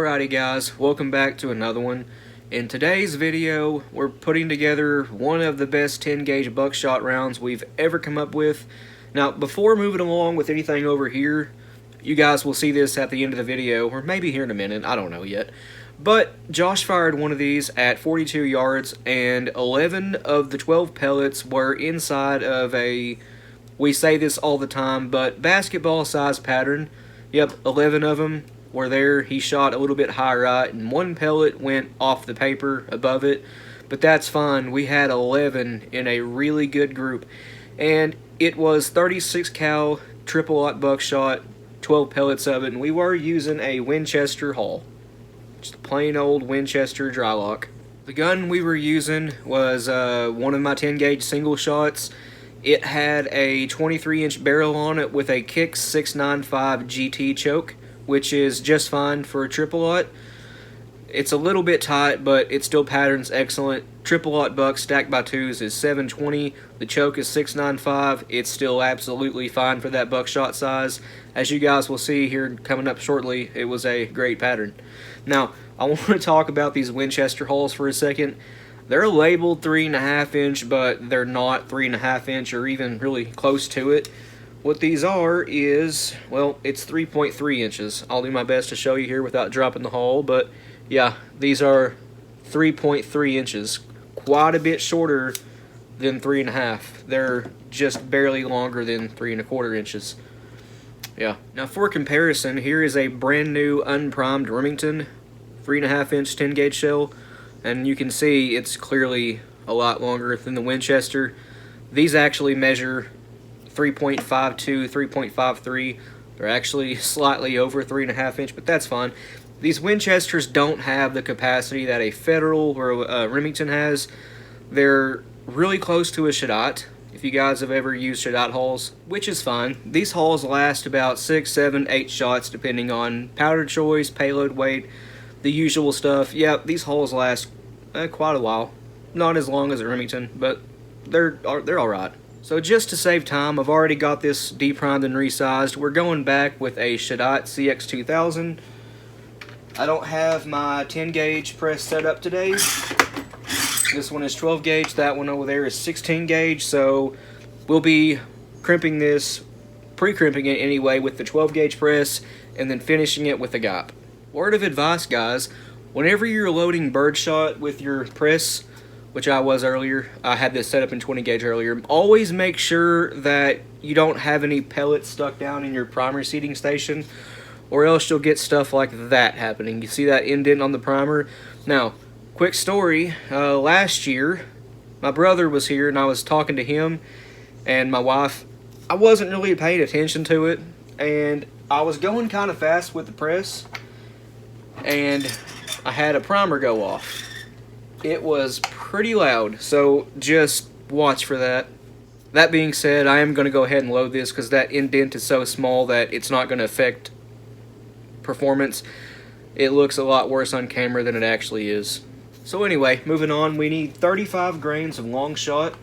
Alrighty guys, welcome back to another one. In today's video, we're putting together one of the best 10 gauge buckshot rounds we've ever come up with. Now, before moving along with anything over here, you guys will see this at the end of the video, or maybe here in a minute, I don't know yet. But Josh fired one of these at 42 yards, and 11 of the 12 pellets were inside of a, we say this all the time, but basketball-sized pattern. Yep, 11 of them were there. He shot a little bit high right, and one pellet went off the paper above it, but that's fine. We had 11 in a really good group, and it was 36 cal triple aught buckshot, 12 pellets of it, and we were using a Winchester Hall, just a plain old Winchester dry lock. The gun we were using was one of my 10 gauge single shots. It had a 23-inch barrel on it with a Kick 695 GT choke, which is just fine for a triple aught. It's a little bit tight, but it still patterns excellent. Triple aught buck stacked by twos is 720. The choke is 695. It's still absolutely fine for that buckshot size. As you guys will see here coming up shortly, it was a great pattern. Now, I want to talk about these Winchester hulls for a second. They're labeled 3.5 inch, but they're not 3.5 inch or even really close to it. What these are is, well, it's 3.3 inches. I'll do my best to show you here without dropping the hull, but yeah, these are 3.3 inches. Quite a bit shorter than 3.5. They're just barely longer than 3.25 inches. Yeah. Now for comparison, here is a brand new unprimed Remington 3.5 inch 10 gauge shell, and you can see it's clearly a lot longer than the Winchester. These actually measure 3.52, 3.53. They're actually slightly over 3.5 inch, but that's fine. These Winchesters don't have the capacity that a Federal or a Remington has. They're really close to a Shadot, if you guys have ever used Shadot hulls, which is fine. These hulls last about 6, 7, 8 shots depending on powder choice, payload weight, the usual stuff. Yeah, these hulls last quite a while. Not as long as a Remington, but they're alright. So just to save time, I've already got this deprimed and resized. We're going back with a Shadot CX2000. I don't have my 10 gauge press set up today. This one is 12 gauge, that one over there is 16 gauge, so we'll be crimping this, pre-crimping it anyway with the 12 gauge press, and then finishing it with a GOP. Word of advice, guys, whenever you're loading birdshot with your press, which I was earlier, I had this set up in 20 gauge earlier, always make sure that you don't have any pellets stuck down in your primer seating station, or else you'll get stuff like that happening. You see that indent on the primer? Now, quick story, last year, my brother was here and I was talking to him and my wife. I wasn't really paying attention to it, and I was going kind of fast with the press, and I had a primer go off. It was pretty loud, so just watch for that. That being said, I am going to go ahead and load this because that indent is so small that it's not going to affect performance. It looks a lot worse on camera than it actually is. So anyway, moving on, we need 35 grains of long shot,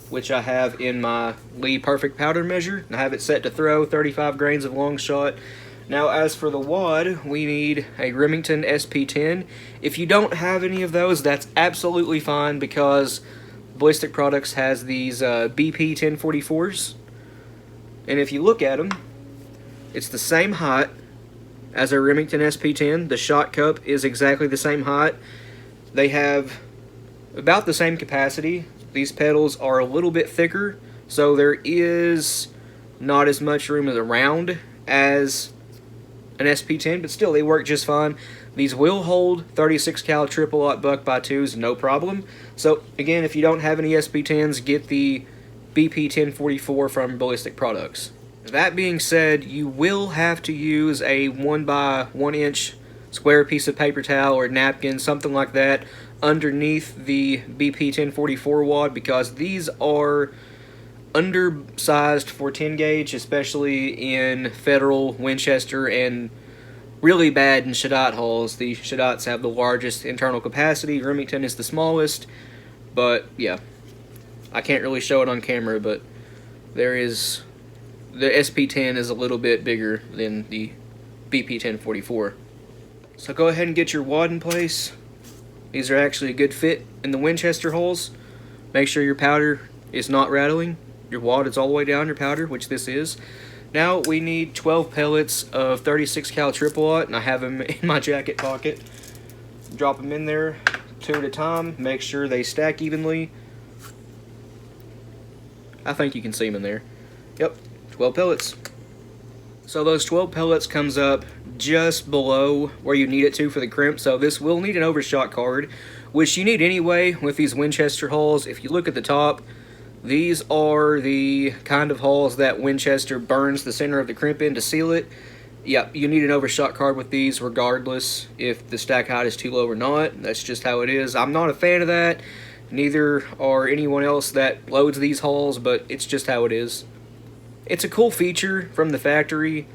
which I have in my Lee Perfect powder measure. I have it set to throw 35 grains of long shot. Now, as for the wad, we need a Remington SP10. If you don't have any of those, that's absolutely fine because Ballistic Products has these BP 1044s. And if you look at them, it's the same height as a Remington SP10. The shot cup is exactly the same height. They have about the same capacity. These pedals are a little bit thicker, so there is not as much room around as an SP10, but still they work just fine. These will hold 36 cal triple aught buck by twos, no problem. So again, if you don't have any SP10s, get the BP 1044 from Ballistic Products. That being said, you will have to use a 1 by 1 inch square piece of paper towel or napkin, something like that, underneath the BP 1044 wad, because these are undersized for 10 gauge, especially in Federal, Winchester, and really bad in Shadot hulls. The Shadots have the largest internal capacity. Remington is the smallest, but yeah, I can't really show it on camera, but there is, the SP10 is a little bit bigger than the BP 1044. So go ahead and get your wad in place. These are actually a good fit in the Winchester holes. Make sure your powder is not rattling. Your wad is all the way down your powder, which this is. Now we need 12 pellets of 36 cal triple aught, and I have them in my jacket pocket. Drop them in there 2 at a time. Make sure they stack evenly. I think you can see them in there. Yep, 12 pellets. So those 12 pellets comes up just below where you need it to for the crimp. So this will need an overshot card, which you need anyway with these Winchester hulls. If you look at the top, these are the kind of hulls that Winchester burns the center of the crimp in to seal it. Yep, you need an overshot card with these regardless if the stack height is too low or not. That's just how it is. I'm not a fan of that. Neither are anyone else that loads these hulls, but it's just how it is. It's a cool feature from the factory.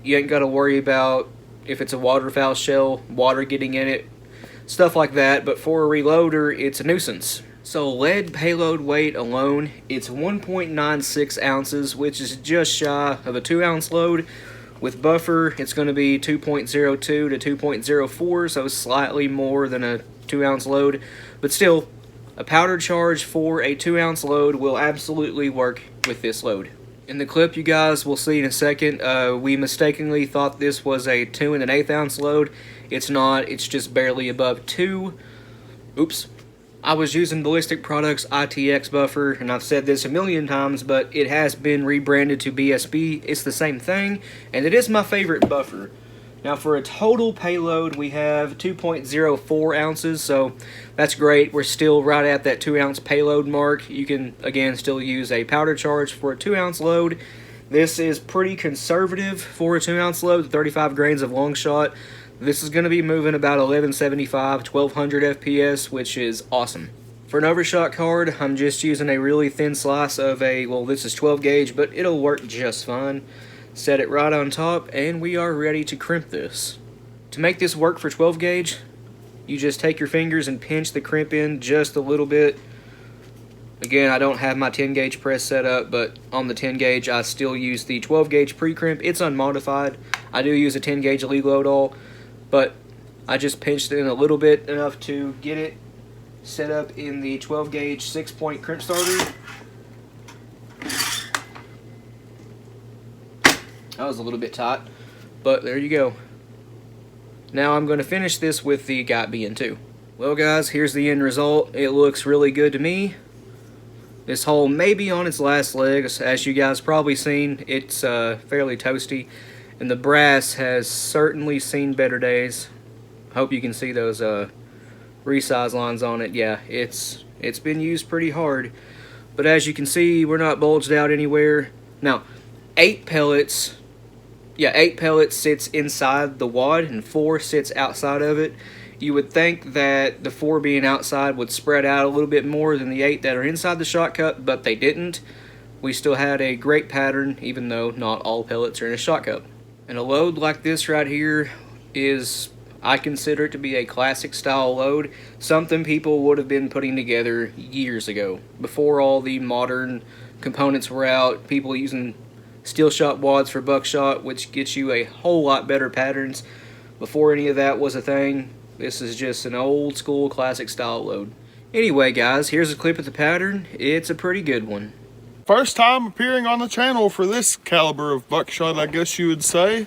You ain't got to worry about if it's a waterfowl shell, water getting in it, stuff like that. But for a reloader, it's a nuisance. So lead payload weight alone, it's 1.96 ounces, which is just shy of a 2-ounce load. With buffer, it's going to be 2.02 to 2.04, so slightly more than a 2-ounce load. But still, a powder charge for a 2-ounce load will absolutely work with this load. In the clip you guys will see in a second, we mistakenly thought this was a 2 1/8 ounce load. It's not, it's just barely above 2. Oops. I was using Ballistic Products ITX buffer, and I've said this a million times, but it has been rebranded to BSB. It's the same thing, and it is my favorite buffer. Now for a total payload, we have 2.04 ounces, so that's great. We're still right at that 2-ounce payload mark. You can, again, still use a powder charge for a 2-ounce load. This is pretty conservative for a 2-ounce load, 35 grains of long shot. This is going to be moving about 1175, 1200 FPS, which is awesome. For an overshot card, I'm just using a really thin slice of a, well, this is 12 gauge, but it'll work just fine. Set it right on top, and we are ready to crimp this. To make this work for 12 gauge, you just take your fingers and pinch the crimp in just a little bit. Again, I don't have my 10 gauge press set up, but on the 10 gauge, I still use the 12 gauge pre-crimp. It's unmodified. I do use a 10 gauge lead load all, but I just pinched it in a little bit, enough to get it set up in the 12 gauge 6-point crimp starter. That was a little bit tight, but there you go. Now I'm going to finish this with the Got BN2. Well guys, here's the end result. It looks really good to me. This hole may be on its last legs. As you guys probably seen, it's fairly toasty, and the brass has certainly seen better days. Hope you can see those resize lines on it. Yeah, it's been used pretty hard, but as you can see, we're not bulged out anywhere. Now, 8 pellets sits inside the wad and 4 sits outside of it. You would think that the 4 being outside would spread out a little bit more than the 8 that are inside the shot cup, but they didn't. We still had a great pattern, even though not all pellets are in a shot cup. And a load like this right here is, I consider it to be a classic style load, something people would have been putting together years ago, before all the modern components were out. People using steel shot wads for buckshot, which gets you a whole lot better patterns. Before any of that was a thing, this is just an old school classic style load. Anyway guys, here's a clip of the pattern. It's a pretty good one. First time appearing on the channel for this caliber of buckshot, I guess you would say.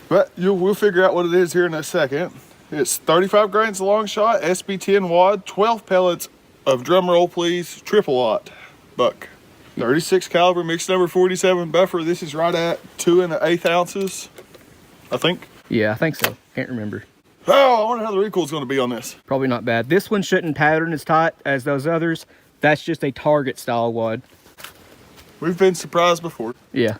But we'll figure out what it is here in a second. It's 35 grains of long shot, SB10 wad, 12 pellets of, drum roll please, triple aught buck. 36 caliber, mixed number 47 buffer. This is right at 2 1/8 ounces, I think. Yeah, I think so. Can't remember. Oh, I wonder how the recoil is going to be on this. Probably not bad. This one shouldn't pattern as tight as those others. That's just a target style wad. We've been surprised before. Yeah.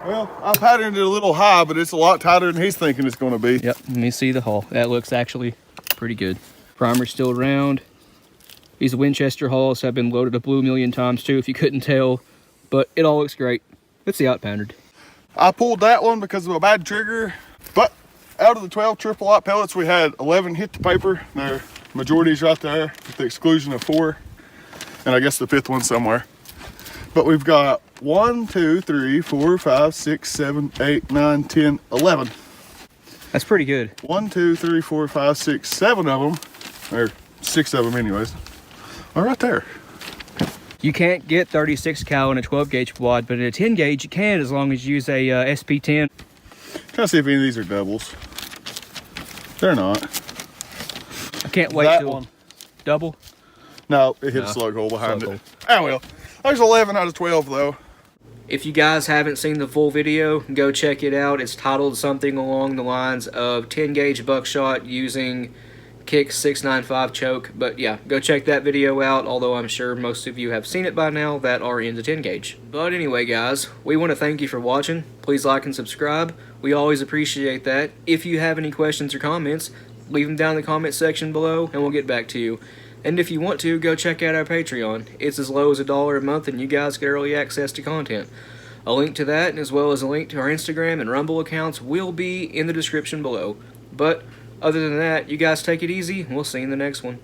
Well, I patterned it a little high, but it's a lot tighter than he's thinking it's going to be. Yep, let me see the hull. That looks actually pretty good. Primer's still around. These Winchester hulls have been loaded up blue a million times too, if you couldn't tell. But it all looks great. Let's see how it patterned. I pulled that one because of a bad trigger, but out of the 12 triple aught pellets, we had 11 hit the paper. Their majority's right there, with the exclusion of 4, and I guess the 5th one somewhere. But we've got 1, 2, 3, 4, 5, 6, 7, 8, 9, 10, 11. That's pretty good. 1, 2, 3, 4, 5, 6, 7 of them, or 6 of them anyways, are right there. You can't get 36 cal in a 12 gauge wad, but in a 10 gauge you can, as long as you use a SP10. Trying to see if any of these are doubles. They're not. I can't wait That till one. double. No, it hit No, a slug hole behind slug it. Ah, well. There's 11 out of 12 though. If you guys haven't seen the full video, go check it out. It's titled something along the lines of 10 gauge buckshot using Kick 695 choke. But yeah, go check that video out, although I'm sure most of you have seen it by now that are into 10 gauge. But anyway guys, we want to thank you for watching. Please like and subscribe. We always appreciate that. If you have any questions or comments, leave them down in the comment section below and we'll get back to you. And if you want to, go check out our Patreon. It's as low as $1 a month and you guys get early access to content. A link to that, as well as a link to our Instagram and Rumble accounts, will be in the description below. But other than that, you guys take it easy, and we'll see you in the next one.